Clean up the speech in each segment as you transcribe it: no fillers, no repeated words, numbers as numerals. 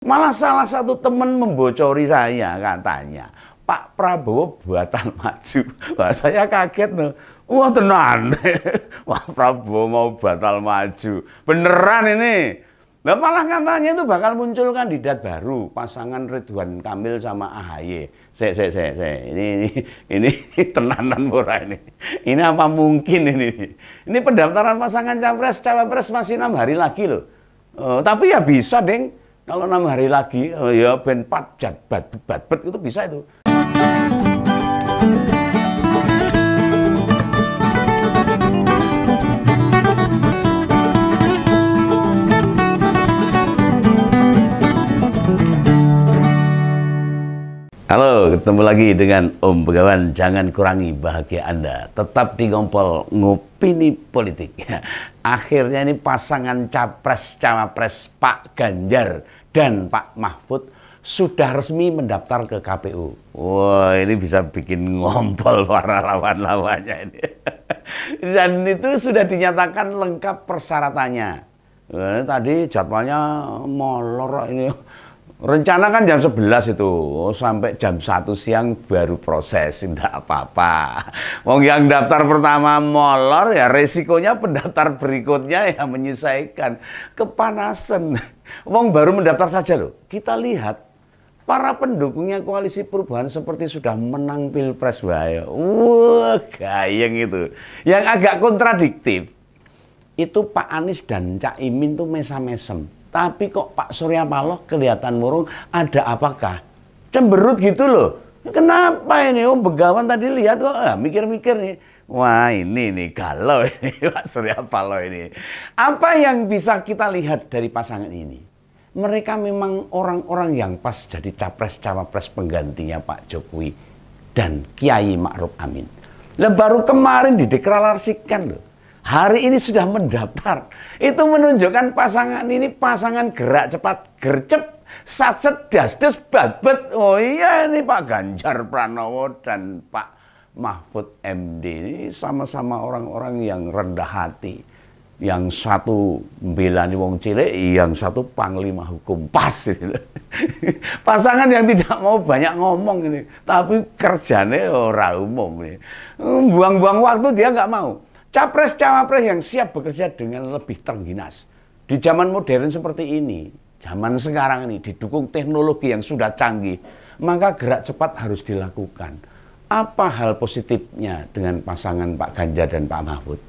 Malah salah satu teman membocori saya katanya, Pak Prabowo batal maju. Wah, saya kaget loh. Wah tenan, Pak Prabowo mau batal maju. Beneran ini. Nah, malah katanya itu bakal muncul kandidat baru, pasangan Ridwan Kamil sama AHY. Ini tenanan murah ini. Ini apa mungkin ini? Ini pendaftaran pasangan capres cawapres masih 6 hari lagi loh. Tapi ya bisa, Deng. Kalau 6 hari lagi, ya ben 4 jat bat itu bisa itu. Halo, ketemu lagi dengan Om Begawan. Jangan kurangi bahagia Anda. Tetap di Ngompol Ngopini Politik. Akhirnya ini pasangan capres-cawapres Pak Ganjar dan Pak Mahfud sudah resmi mendaftar ke KPU. Wah, ini bisa bikin ngompol para lawan-lawannya ini. Dan itu sudah dinyatakan lengkap persyaratannya. Ini tadi jadwalnya molor ini. Rencana kan jam 11 itu, sampai jam 1 siang baru proses, tidak apa-apa. Wong yang daftar pertama molor, ya resikonya pendaftar berikutnya ya menyesuaikan. Kepanasan. Wong baru mendaftar saja loh. Kita lihat, para pendukungnya Koalisi Perubahan seperti sudah menang Pilpres. Wah, gayeng itu. Yang agak kontradiktif, itu Pak Anies dan Cak Imin tuh mesam-mesem. Tapi kok Pak Surya Paloh kelihatan murung, ada apakah? Cemberut gitu loh. Kenapa ini? Oh, Begawan tadi lihat kok mikir-mikir nih. Wah, ini nih galau ini Pak Surya Paloh ini. Apa yang bisa kita lihat dari pasangan ini? Mereka memang orang-orang yang pas jadi capres-cawapres penggantinya Pak Jokowi dan Kiai Ma'ruf Amin. Lah baru kemarin dideklarasikan loh. Hari ini sudah mendaftar. Itu menunjukkan pasangan ini pasangan gerak cepat, gercep, satset, dasdes, batbet. Oh iya, ini Pak Ganjar Pranowo dan Pak Mahfud MD ini sama-sama orang-orang yang rendah hati. Yang satu mbelani wong cilik, yang satu panglima hukum pas. Pasangan yang tidak mau banyak ngomong ini, tapi kerjanya ora umum ini. Buang-buang waktu dia nggak mau. Capres-cawapres yang siap bekerja dengan lebih terengginas. Di zaman modern seperti ini, zaman sekarang ini, didukung teknologi yang sudah canggih, maka gerak cepat harus dilakukan. Apa hal positifnya dengan pasangan Pak Ganjar dan Pak Mahfud?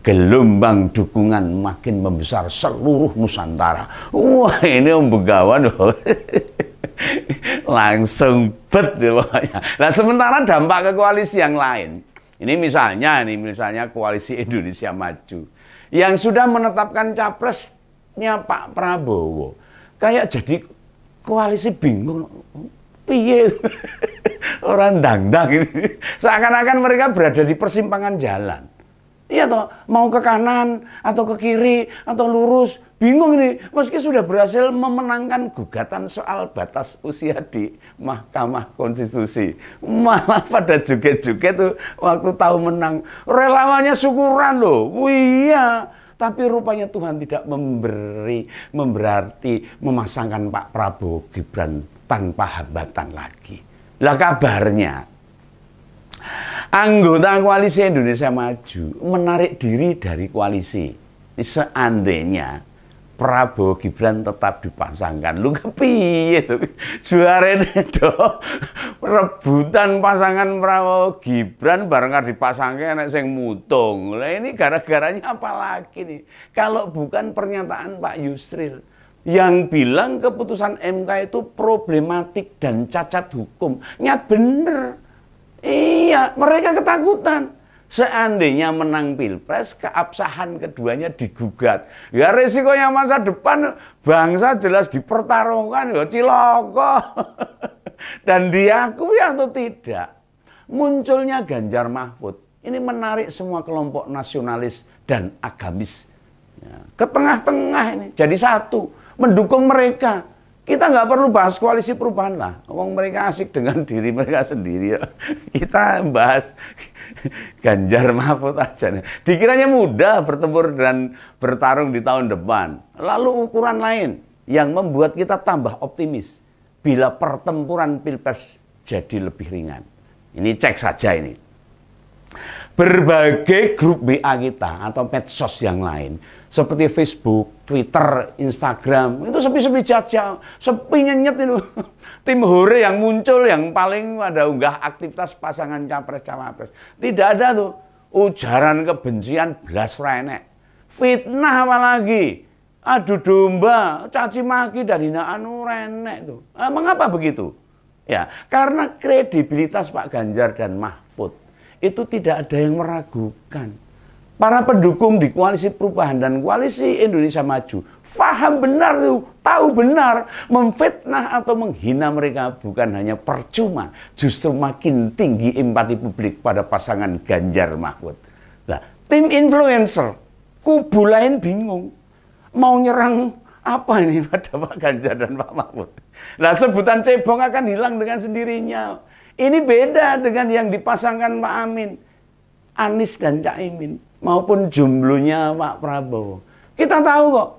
Gelombang dukungan makin membesar seluruh Nusantara. Wah, ini Om Begawan. Langsung bet pokoknya. Nah, sementara dampak ke koalisi yang lain. Ini misalnya Koalisi Indonesia Maju yang sudah menetapkan capresnya Pak Prabowo. Kayak jadi koalisi bingung. Piye? Orang dangdang ini. Seakan-akan mereka berada di persimpangan jalan. Iya toh, mau ke kanan atau ke kiri atau lurus, bingung ini. Meski sudah berhasil memenangkan gugatan soal batas usia di Mahkamah Konstitusi, malah pada joget-joget tuh waktu tahu menang, relawannya syukuran loh. Iya, tapi rupanya Tuhan tidak memberarti memasangkan Pak Prabowo Gibran tanpa hambatan lagi. Lah kabarnya anggota Koalisi Indonesia Maju menarik diri dari koalisi. Seandainya Prabowo Gibran tetap dipasangkan, lu kepiye tuh? Juara itu rebutan pasangan Prabowo Gibran barengan dipasangkan enak sing mutung. Lah ini gara-garanya apa lagi nih? Kalau bukan pernyataan Pak Yusril yang bilang keputusan MK itu problematik dan cacat hukum. Nyat bener. Iya, mereka ketakutan. Seandainya menang Pilpres, keabsahan keduanya digugat. Ya resikonya masa depan bangsa jelas dipertaruhkan, ya ciloko. Dan diakui atau tidak, munculnya Ganjar Mahfud ini menarik semua kelompok nasionalis dan agamis ke tengah-tengah ini, jadi satu, mendukung mereka. Kita nggak perlu bahas Koalisi Perubahan lah. Wong mereka asik dengan diri mereka sendiri. Kita bahas Ganjar Mahfud aja. Dikiranya mudah bertempur dan bertarung di tahun depan. Lalu ukuran lain. yang membuat kita tambah optimis bila pertempuran Pilpres jadi lebih ringan. Ini cek saja ini. Berbagai grup WA kita atau medsos yang lain seperti Facebook, Twitter, Instagram itu sepi-sepi saja, sepi nyenyet itu. Tim hore yang muncul yang paling ada unggah aktivitas pasangan capres-cawapres. Tidak ada tuh ujaran kebencian blas renek. Fitnah apalagi. Adu domba, caci maki dan hinaan renek tuh. Mengapa begitu? Ya, karena kredibilitas Pak Ganjar dan Mahfud itu tidak ada yang meragukan. Para pendukung di Koalisi Perubahan dan Koalisi Indonesia Maju paham benar tuh, tahu benar memfitnah atau menghina mereka bukan hanya percuma, justru makin tinggi empati publik pada pasangan Ganjar Mahfud. Nah, tim influencer kubu lain bingung mau nyerang apa ini pada Pak Ganjar dan Pak Mahfud. Nah, sebutan cebong akan hilang dengan sendirinya. Ini beda dengan yang dipasangkan Pak Amin, Anies dan Caimin, maupun jumlahnya Pak Prabowo. Kita tahu kok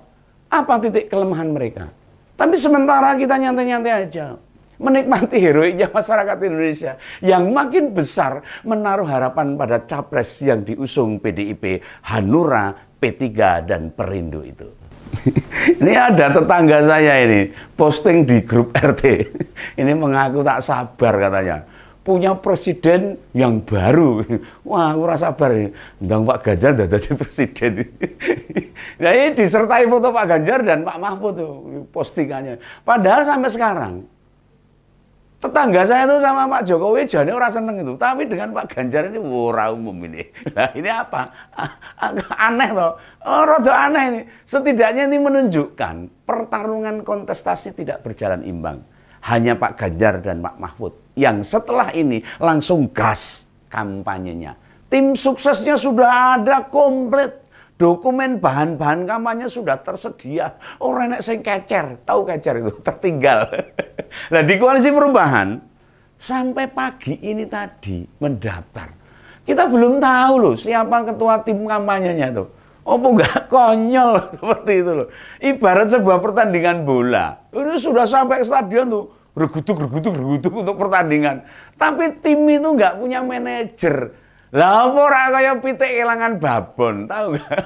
apa titik kelemahan mereka. Tapi sementara kita nyantai-nyantai aja, menikmati heroiknya masyarakat Indonesia yang makin besar menaruh harapan pada capres yang diusung PDIP, Hanura, P3, dan Perindo itu. Ini ada tetangga saya ini posting di grup RT. Ini mengaku tak sabar katanya. Punya presiden yang baru. Wah, aku rasa sabar ini. Ndang Pak Ganjar udah jadi presiden. Nah, ini disertai foto Pak Ganjar dan Pak Mahfud tuh postingannya. Padahal sampai sekarang tetangga saya itu sama Pak Jokowi jadi orang seneng itu, tapi dengan Pak Ganjar ini ora umum ini. Nah, ini apa? Aneh toh. Oh, rada aneh ini. Setidaknya ini menunjukkan pertarungan kontestasi tidak berjalan imbang. Hanya Pak Ganjar dan Pak Mahfud yang setelah ini langsung gas kampanyenya. Tim suksesnya sudah ada komplit. Dokumen bahan-bahan kampanye sudah tersedia. Orang enek sing kecer, tahu kecer itu, tertinggal. Nah, di Koalisi Perubahan sampai pagi ini tadi mendaftar. Kita belum tahu loh siapa ketua tim kampanyenya tuh. Oh, enggak konyol seperti itu loh. Ibarat sebuah pertandingan bola. Ini sudah sampai ke stadion tuh, regutuk untuk pertandingan. Tapi tim itu enggak punya manajer. Lah apa ora kaya pitik kehilangan babon, tahu enggak?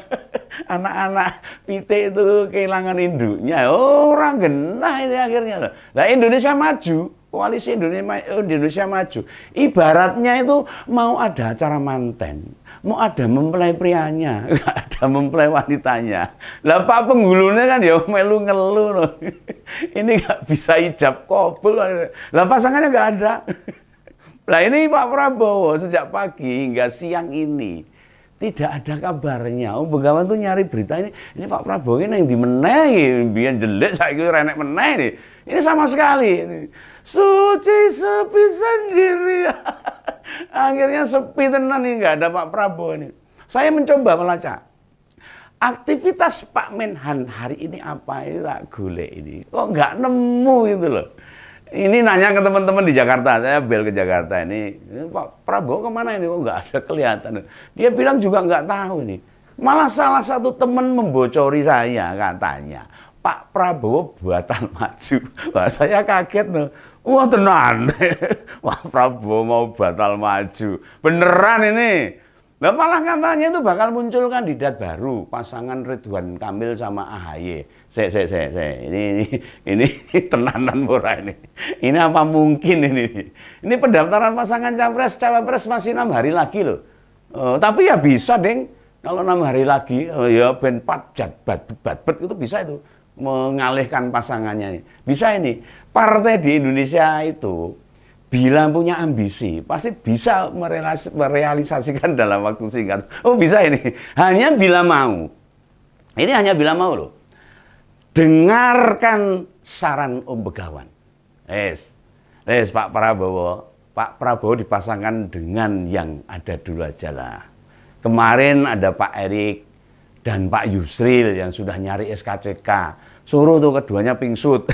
Anak-anak pitik itu kehilangan induknya. Orang genah ini akhirnya. Lah Indonesia Maju, Koalisi Indonesia Maju, ibaratnya itu mau ada acara manten, mau ada mempelai prianya, enggak ada mempelai wanitanya. Lah Pak penggulunya kan ya melu ngeluh loh. Ini enggak bisa ijab kabul. Lah pasangannya enggak ada. Nah, ini Pak Prabowo sejak pagi hingga siang ini tidak ada kabarnya. Oh, Begawan tuh nyari berita ini Pak Prabowo ini yang dimenai, biar jelek saya kira renek menai nih. Ini sama sekali. Ini. Suci sepi sendiri. Akhirnya sepi tenan nih, nggak ada Pak Prabowo ini. Saya mencoba melacak aktivitas Pak Menhan hari ini apa ini tak golek ini. Kok nggak nemu gitu loh. Ini nanya ke teman-teman di Jakarta, saya bel ke Jakarta ini Pak Prabowo kemana ini kok nggak ada kelihatan. Dia bilang juga nggak tahu nih. Malah salah satu teman membocori saya katanya, Pak Prabowo buatan maju. Wah, saya kaget loh. Wah tenan, Pak Prabowo mau batal maju. Beneran ini. Nah, malah katanya itu bakal muncul kandidat baru, pasangan Ridwan Kamil sama AHY. Ini tenanan murah ini. Ini apa mungkin ini? Ini pendaftaran pasangan capres cawapres masih 6 hari lagi loh. Tapi ya bisa, Deng. Kalau 6 hari lagi, ya ben 4 jatbat itu bisa itu mengalihkan pasangannya ini. Bisa ini. Partai di Indonesia itu bila punya ambisi, pasti bisa merealisasikan dalam waktu singkat. Oh bisa ini, hanya bila mau. Ini hanya bila mau loh. Dengarkan saran Om Begawan. Pak Prabowo dipasangkan dengan yang ada dulu aja lah. Kemarin ada Pak Erik dan Pak Yusril yang sudah nyari SKCK. Suruh tuh keduanya pingsut.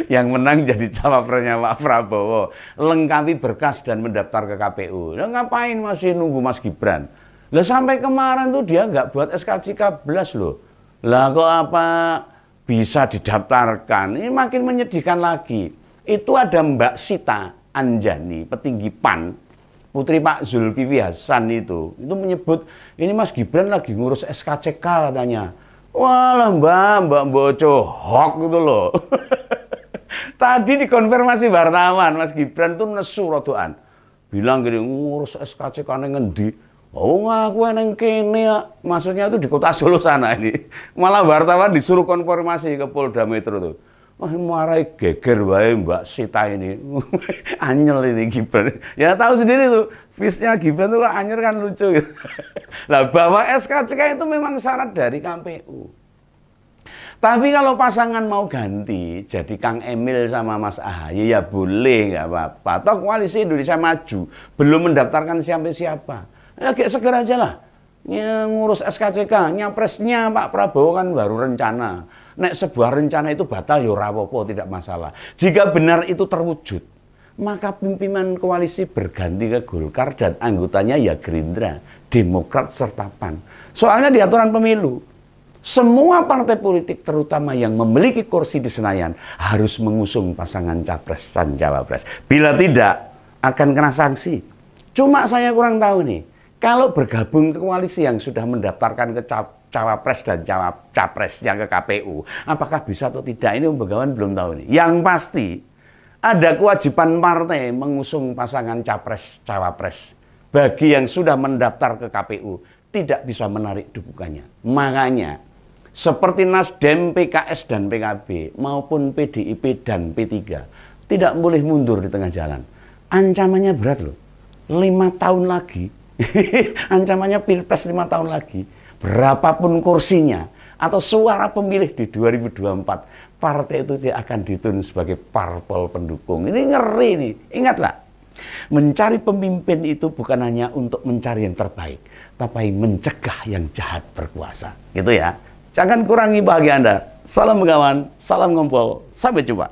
Yang menang jadi cawapresnya Pak Prabowo. Lengkapi berkas dan mendaftar ke KPU. Nah, ngapain masih nunggu Mas Gibran? Lah sampai kemarin tuh dia nggak buat SK 13 loh. Lah kok apa bisa didaftarkan. Ini makin menyedihkan lagi. Itu ada Mbak Sita Anjani, petinggi PAN, putri Pak Zulkifli Hasan itu menyebut, ini Mas Gibran lagi ngurus SKCK katanya. Walah mbak boco hoax gitu loh. Tadi dikonfirmasi wartawan, Mas Gibran tuh nesu rodoan. Bilang gini, ngurus SKCK ngendi? Oh ngaku neng kene ya. Maksudnya itu di kota Solo sana ini. Malah wartawan disuruh konfirmasi ke Polda Metro tuh. Wah, marai geger wae Mbak Sita ini. Anyel ini Gibran. Ya tahu sendiri tuh, face-nya Gibran tuh anyel kan lucu gitu. Lah bahwa SKCK itu memang syarat dari KPU. Tapi kalau pasangan mau ganti, jadi Kang Emil sama Mas Ahaye ya boleh, nggak apa-apa. Toh koalisi Indonesia Maju belum mendaftarkan siapa-siapa. Ya kayak segera aja lah. Ya, ngurus SKCK, nyapresnya Pak Prabowo kan baru rencana. Nek sebuah rencana itu batal ya ora apa-apa, tidak masalah. Jika benar itu terwujud, maka pimpinan koalisi berganti ke Golkar dan anggotanya ya Gerindra, Demokrat serta PAN. Soalnya di aturan pemilu, semua partai politik terutama yang memiliki kursi di Senayan harus mengusung pasangan capres dan cawapres. Bila tidak, akan kena sanksi. Cuma saya kurang tahu nih, kalau bergabung ke koalisi yang sudah mendaftarkan ke cawapres dan capresnya ke KPU, apakah bisa atau tidak, ini Begawan belum tahu nih. Yang pasti ada kewajiban partai mengusung pasangan capres-cawapres. Bagi yang sudah mendaftar ke KPU tidak bisa menarik dukungannya. Makanya seperti Nasdem, PKS dan PKB maupun PDIP dan P3 tidak boleh mundur di tengah jalan. Ancamannya berat loh. 5 tahun lagi. Ancamannya Pilpres 5 tahun lagi. Berapapun kursinya atau suara pemilih di 2024, partai itu tidak akan ditun sebagai parpol pendukung. Ini ngeri nih. Ingatlah, mencari pemimpin itu bukan hanya untuk mencari yang terbaik, tapi mencegah yang jahat berkuasa. Gitu ya. Jangan kurangi bahagia Anda. Salam Begawan, salam ngompol. Sampai jumpa.